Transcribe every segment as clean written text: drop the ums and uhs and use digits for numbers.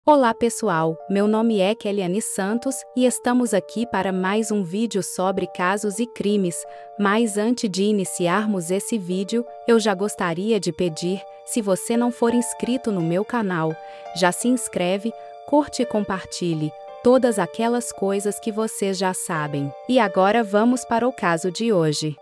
Olá pessoal, meu nome é Keliane Santos e estamos aqui para mais um vídeo sobre casos e crimes, mas antes de iniciarmos esse vídeo, eu já gostaria de pedir, se você não for inscrito no meu canal, já se inscreve, curte e compartilhe, todas aquelas coisas que vocês já sabem. E agora vamos para o caso de hoje.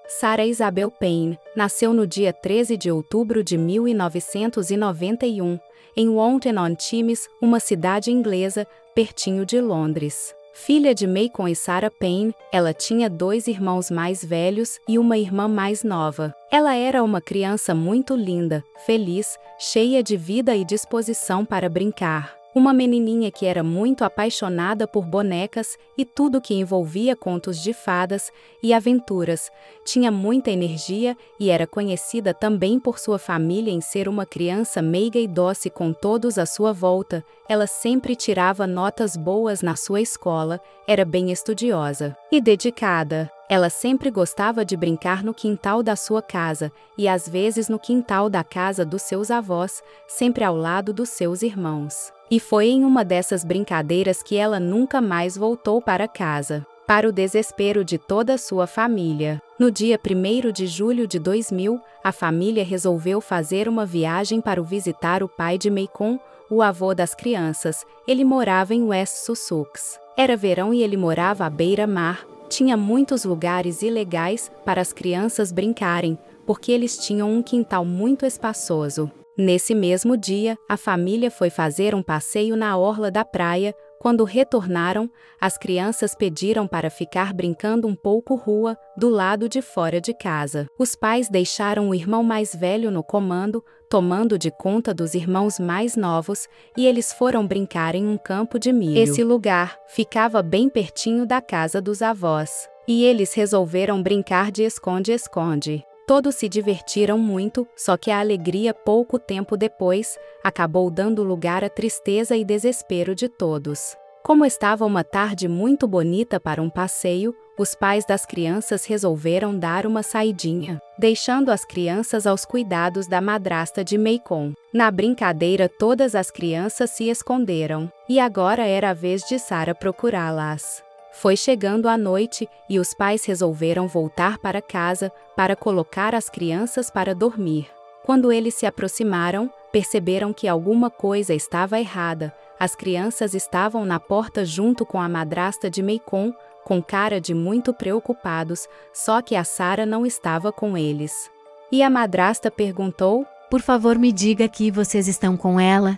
Sarah Isabel Payne nasceu no dia 13 de outubro de 1991, em Woolton-on-Thames, uma cidade inglesa, pertinho de Londres. Filha de Macon e Sarah Payne, ela tinha 2 irmãos mais velhos e uma irmã mais nova. Ela era uma criança muito linda, feliz, cheia de vida e disposição para brincar. Uma menininha que era muito apaixonada por bonecas e tudo que envolvia contos de fadas e aventuras. Tinha muita energia e era conhecida também por sua família em ser uma criança meiga e doce com todos à sua volta. Ela sempre tirava notas boas na sua escola, era bem estudiosa e dedicada. Ela sempre gostava de brincar no quintal da sua casa e às vezes no quintal da casa dos seus avós, sempre ao lado dos seus irmãos. E foi em uma dessas brincadeiras que ela nunca mais voltou para casa, para o desespero de toda a sua família. No dia 1º de julho de 2000, a família resolveu fazer uma viagem para visitar o pai de Macon, o avô das crianças. Ele morava em West Sussex. Era verão e ele morava à beira-mar. Tinha muitos lugares ilegais para as crianças brincarem, porque eles tinham um quintal muito espaçoso. Nesse mesmo dia, a família foi fazer um passeio na orla da praia. Quando retornaram, as crianças pediram para ficar brincando um pouco rua, do lado de fora de casa. Os pais deixaram o irmão mais velho no comando, tomando de conta dos irmãos mais novos, e eles foram brincar em um campo de milho. Esse lugar ficava bem pertinho da casa dos avós. E eles resolveram brincar de esconde-esconde. Todos se divertiram muito, só que a alegria pouco tempo depois acabou dando lugar à tristeza e desespero de todos. Como estava uma tarde muito bonita para um passeio, os pais das crianças resolveram dar uma saidinha, deixando as crianças aos cuidados da madrasta de Macon. Na brincadeira, todas as crianças se esconderam, e agora era a vez de Sarah procurá-las. Foi chegando a noite e os pais resolveram voltar para casa para colocar as crianças para dormir. Quando eles se aproximaram, perceberam que alguma coisa estava errada. As crianças estavam na porta junto com a madrasta de Macon, com cara de muito preocupados, só que a Sarah não estava com eles. E a madrasta perguntou: "Por favor, me diga que vocês estão com ela?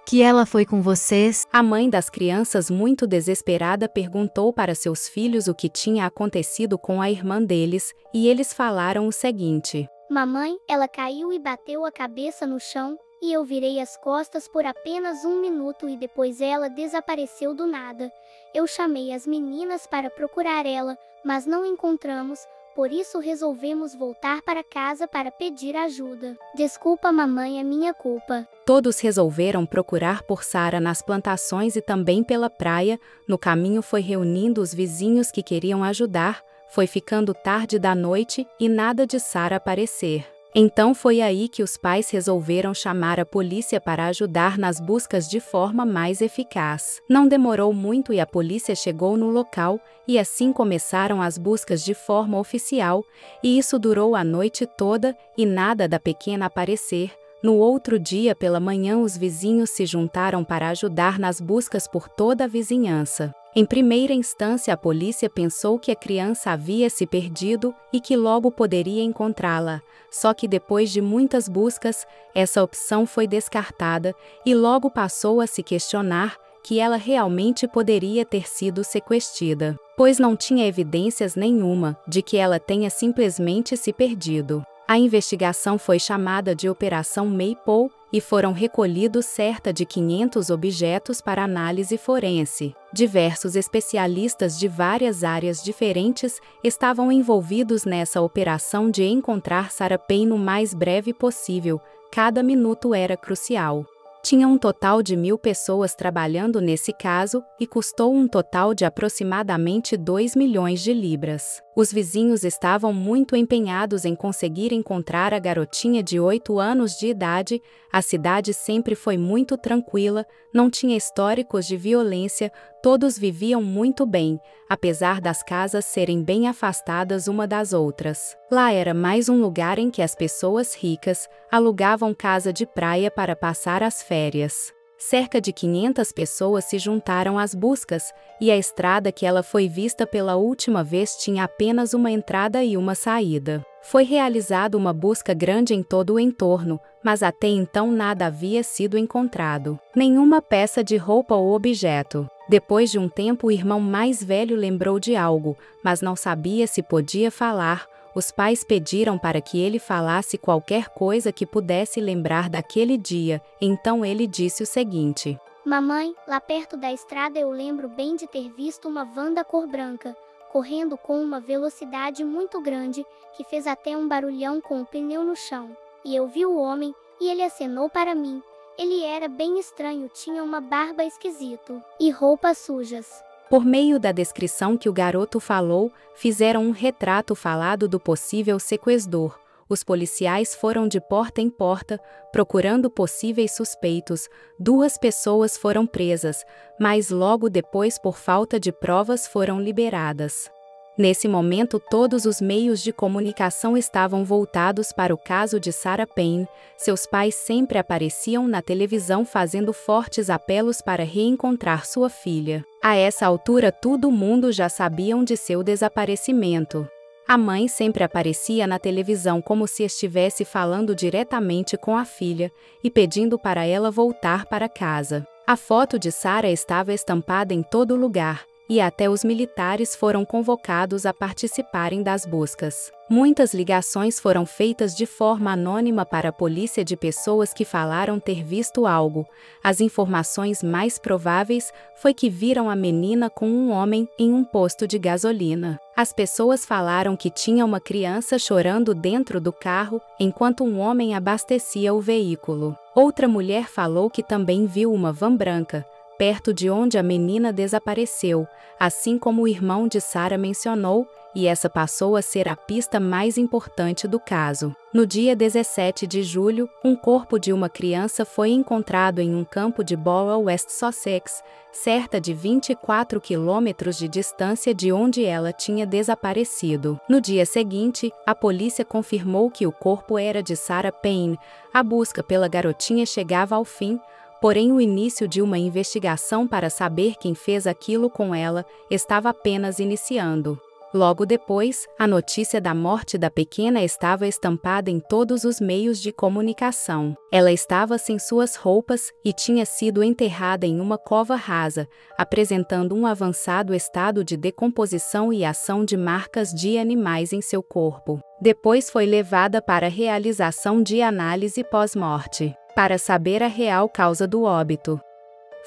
Que ela foi com vocês?" A mãe das crianças, muito desesperada, perguntou para seus filhos o que tinha acontecido com a irmã deles, e eles falaram o seguinte: "Mamãe, ela caiu e bateu a cabeça no chão, e eu virei as costas por apenas 1 minuto e depois ela desapareceu do nada. Eu chamei as meninas para procurar ela, mas não encontramos. Por isso resolvemos voltar para casa para pedir ajuda. Desculpa, mamãe, é minha culpa." Todos resolveram procurar por Sarah nas plantações e também pela praia. No caminho foi reunindo os vizinhos que queriam ajudar. Foi ficando tarde da noite e nada de Sarah aparecer. Então foi aí que os pais resolveram chamar a polícia para ajudar nas buscas de forma mais eficaz. Não demorou muito e a polícia chegou no local, e assim começaram as buscas de forma oficial, e isso durou a noite toda, e nada da pequena aparecer. No outro dia pela manhã os vizinhos se juntaram para ajudar nas buscas por toda a vizinhança. Em primeira instância a polícia pensou que a criança havia se perdido e que logo poderia encontrá-la, só que depois de muitas buscas, essa opção foi descartada e logo passou a se questionar que ela realmente poderia ter sido sequestrada, pois não tinha evidências nenhuma de que ela tenha simplesmente se perdido. A investigação foi chamada de Operação Maple e foram recolhidos cerca de 500 objetos para análise forense. Diversos especialistas de várias áreas diferentes estavam envolvidos nessa operação de encontrar Sarah Payne o mais breve possível. Cada minuto era crucial. Tinha um total de 1.000 pessoas trabalhando nesse caso e custou um total de aproximadamente 2 milhões de libras. Os vizinhos estavam muito empenhados em conseguir encontrar a garotinha de 8 anos de idade. A cidade sempre foi muito tranquila, não tinha históricos de violência, todos viviam muito bem, apesar das casas serem bem afastadas uma das outras. Lá era mais um lugar em que as pessoas ricas alugavam casa de praia para passar as férias. Cerca de 500 pessoas se juntaram às buscas, e a estrada que ela foi vista pela última vez tinha apenas uma entrada e uma saída. Foi realizada uma busca grande em todo o entorno, mas até então nada havia sido encontrado. Nenhuma peça de roupa ou objeto. Depois de um tempo, o irmão mais velho lembrou de algo, mas não sabia se podia falar. Os pais pediram para que ele falasse qualquer coisa que pudesse lembrar daquele dia, então ele disse o seguinte: Mamãe, lá perto da estrada eu lembro bem de ter visto uma van da cor branca, correndo com uma velocidade muito grande, que fez até um barulhão com o pneu no chão. E eu vi o homem, e ele acenou para mim. Ele era bem estranho, tinha uma barba esquisita e roupas sujas. Por meio da descrição que o garoto falou, fizeram um retrato falado do possível sequestrador. Os policiais foram de porta em porta, procurando possíveis suspeitos. 2 pessoas foram presas, mas logo depois, por falta de provas, foram liberadas. Nesse momento, todos os meios de comunicação estavam voltados para o caso de Sarah Payne. Seus pais sempre apareciam na televisão fazendo fortes apelos para reencontrar sua filha. A essa altura, todo mundo já sabia de seu desaparecimento. A mãe sempre aparecia na televisão como se estivesse falando diretamente com a filha e pedindo para ela voltar para casa. A foto de Sarah estava estampada em todo lugar, e até os militares foram convocados a participarem das buscas. Muitas ligações foram feitas de forma anônima para a polícia de pessoas que falaram ter visto algo. As informações mais prováveis foi que viram a menina com um homem em um posto de gasolina. As pessoas falaram que tinha uma criança chorando dentro do carro enquanto um homem abastecia o veículo. Outra mulher falou que também viu uma van branca perto de onde a menina desapareceu, assim como o irmão de Sarah mencionou, e essa passou a ser a pista mais importante do caso. No dia 17 de julho, um corpo de uma criança foi encontrado em um campo de bola West Sussex, cerca de 24 quilômetros de distância de onde ela tinha desaparecido. No dia seguinte, a polícia confirmou que o corpo era de Sarah Payne. A busca pela garotinha chegava ao fim, porém o início de uma investigação para saber quem fez aquilo com ela estava apenas iniciando. Logo depois, a notícia da morte da pequena estava estampada em todos os meios de comunicação. Ela estava sem suas roupas e tinha sido enterrada em uma cova rasa, apresentando um avançado estado de decomposição e ação de marcas de animais em seu corpo. Depois foi levada para a realização de análise pós-morte, para saber a real causa do óbito.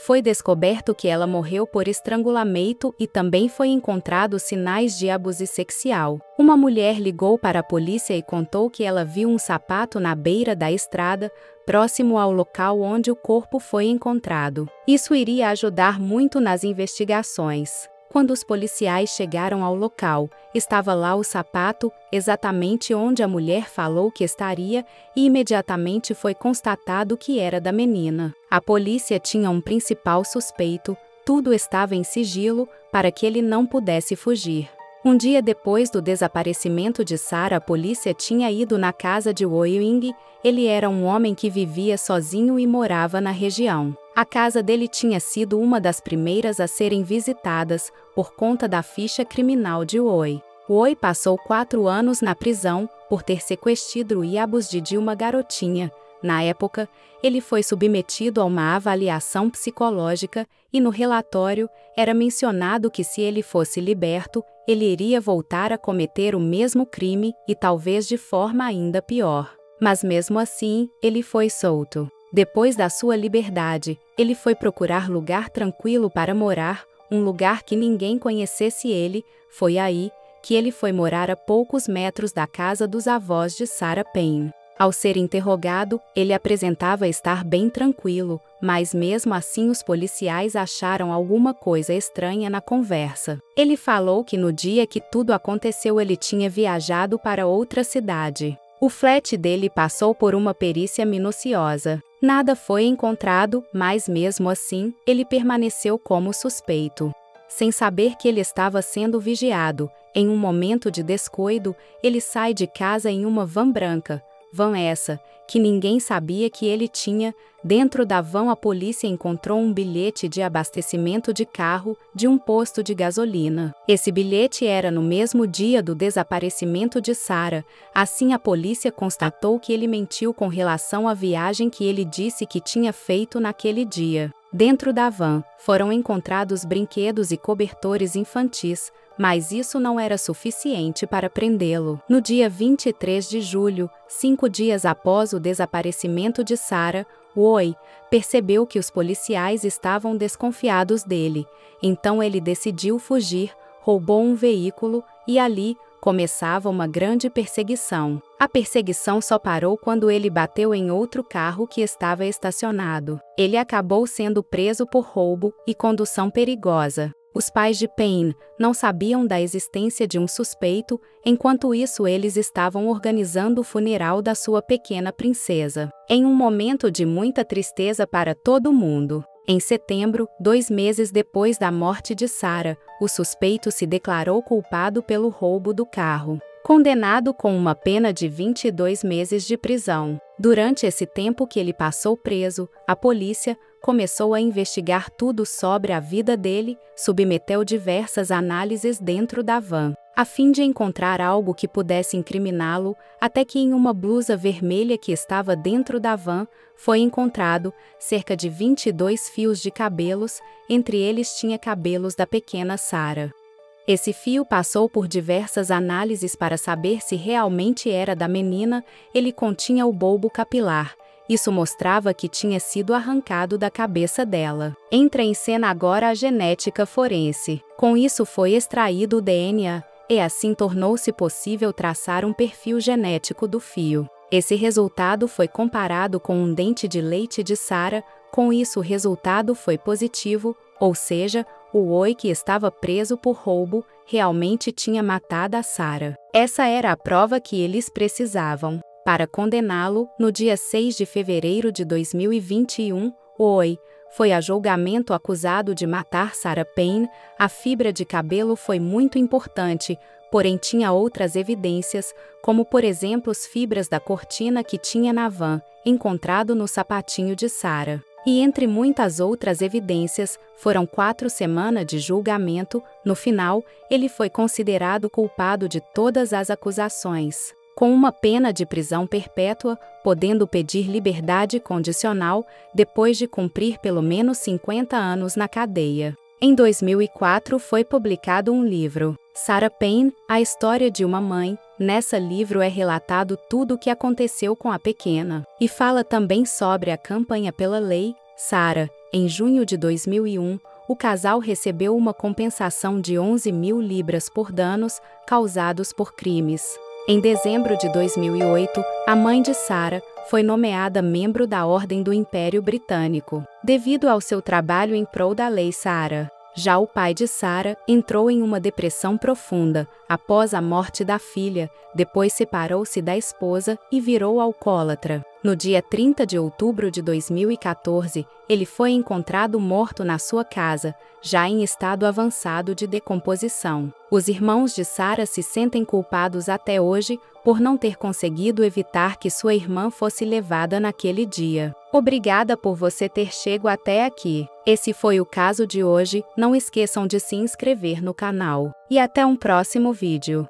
Foi descoberto que ela morreu por estrangulamento e também foi encontrado sinais de abuso sexual. Uma mulher ligou para a polícia e contou que ela viu um sapato na beira da estrada, próximo ao local onde o corpo foi encontrado. Isso iria ajudar muito nas investigações. Quando os policiais chegaram ao local, estava lá o sapato, exatamente onde a mulher falou que estaria, e imediatamente foi constatado que era da menina. A polícia tinha um principal suspeito, tudo estava em sigilo, para que ele não pudesse fugir. Um dia depois do desaparecimento de Sarah, a polícia tinha ido na casa de Ewing. Ele era um homem que vivia sozinho e morava na região. A casa dele tinha sido uma das primeiras a serem visitadas, por conta da ficha criminal de Oi. Oi passou 4 anos na prisão, por ter sequestrado e abusado uma garotinha. Na época, ele foi submetido a uma avaliação psicológica, e no relatório, era mencionado que se ele fosse liberto, ele iria voltar a cometer o mesmo crime e talvez de forma ainda pior. Mas mesmo assim, ele foi solto. Depois da sua liberdade, ele foi procurar lugar tranquilo para morar, um lugar que ninguém conhecesse ele. Foi aí que ele foi morar a poucos metros da casa dos avós de Sarah Payne. Ao ser interrogado, ele apresentava estar bem tranquilo, mas mesmo assim os policiais acharam alguma coisa estranha na conversa. Ele falou que no dia que tudo aconteceu ele tinha viajado para outra cidade. O flat dele passou por uma perícia minuciosa. Nada foi encontrado, mas mesmo assim, ele permaneceu como suspeito. Sem saber que ele estava sendo vigiado, em um momento de descuido, ele sai de casa em uma van branca. Van essa, que ninguém sabia que ele tinha. Dentro da van a polícia encontrou um bilhete de abastecimento de carro de um posto de gasolina. Esse bilhete era no mesmo dia do desaparecimento de Sarah. Assim a polícia constatou que ele mentiu com relação à viagem que ele disse que tinha feito naquele dia. Dentro da van, foram encontrados brinquedos e cobertores infantis, mas isso não era suficiente para prendê-lo. No dia 23 de julho, 5 dias após o desaparecimento de Sarah, Roy percebeu que os policiais estavam desconfiados dele. Então ele decidiu fugir, roubou um veículo e ali começava uma grande perseguição. A perseguição só parou quando ele bateu em outro carro que estava estacionado. Ele acabou sendo preso por roubo e condução perigosa. Os pais de Payne não sabiam da existência de um suspeito, enquanto isso eles estavam organizando o funeral da sua pequena princesa. Em um momento de muita tristeza para todo mundo. Em setembro, 2 meses depois da morte de Sarah, o suspeito se declarou culpado pelo roubo do carro, condenado com uma pena de 22 meses de prisão. Durante esse tempo que ele passou preso, a polícia começou a investigar tudo sobre a vida dele, submeteu diversas análises dentro da van, a fim de encontrar algo que pudesse incriminá-lo, até que em uma blusa vermelha que estava dentro da van, foi encontrado cerca de 22 fios de cabelos, entre eles tinha cabelos da pequena Sarah. Esse fio passou por diversas análises para saber se realmente era da menina. Ele continha o bulbo capilar. Isso mostrava que tinha sido arrancado da cabeça dela. Entra em cena agora a genética forense. Com isso foi extraído o DNA, e assim tornou-se possível traçar um perfil genético do fio. Esse resultado foi comparado com um dente de leite de Sarah. Com isso o resultado foi positivo, ou seja, o Roy, que estava preso por roubo, realmente tinha matado a Sarah. Essa era a prova que eles precisavam. Para condená-lo, no dia 6 de fevereiro de 2021, Roy foi a julgamento acusado de matar Sarah Payne. A fibra de cabelo foi muito importante, porém tinha outras evidências, como por exemplo as fibras da cortina que tinha na van, encontrado no sapatinho de Sarah. E entre muitas outras evidências, foram 4 semanas de julgamento. No final, ele foi considerado culpado de todas as acusações, com uma pena de prisão perpétua, podendo pedir liberdade condicional depois de cumprir pelo menos 50 anos na cadeia. Em 2004 foi publicado um livro, Sarah Payne, A História de uma Mãe. Nesse livro é relatado tudo o que aconteceu com a pequena, e fala também sobre a campanha pela lei Sarah. Em junho de 2001, o casal recebeu uma compensação de 11 mil libras por danos causados por crimes. Em dezembro de 2008, a mãe de Sarah foi nomeada membro da Ordem do Império Britânico, devido ao seu trabalho em prol da lei Sarah. Já o pai de Sarah entrou em uma depressão profunda após a morte da filha, depois separou-se da esposa e virou alcoólatra. No dia 30 de outubro de 2014, ele foi encontrado morto na sua casa, já em estado avançado de decomposição. Os irmãos de Sarah se sentem culpados até hoje por não ter conseguido evitar que sua irmã fosse levada naquele dia. Obrigada por você ter chegado até aqui. Esse foi o caso de hoje. Não esqueçam de se inscrever no canal. E até um próximo vídeo.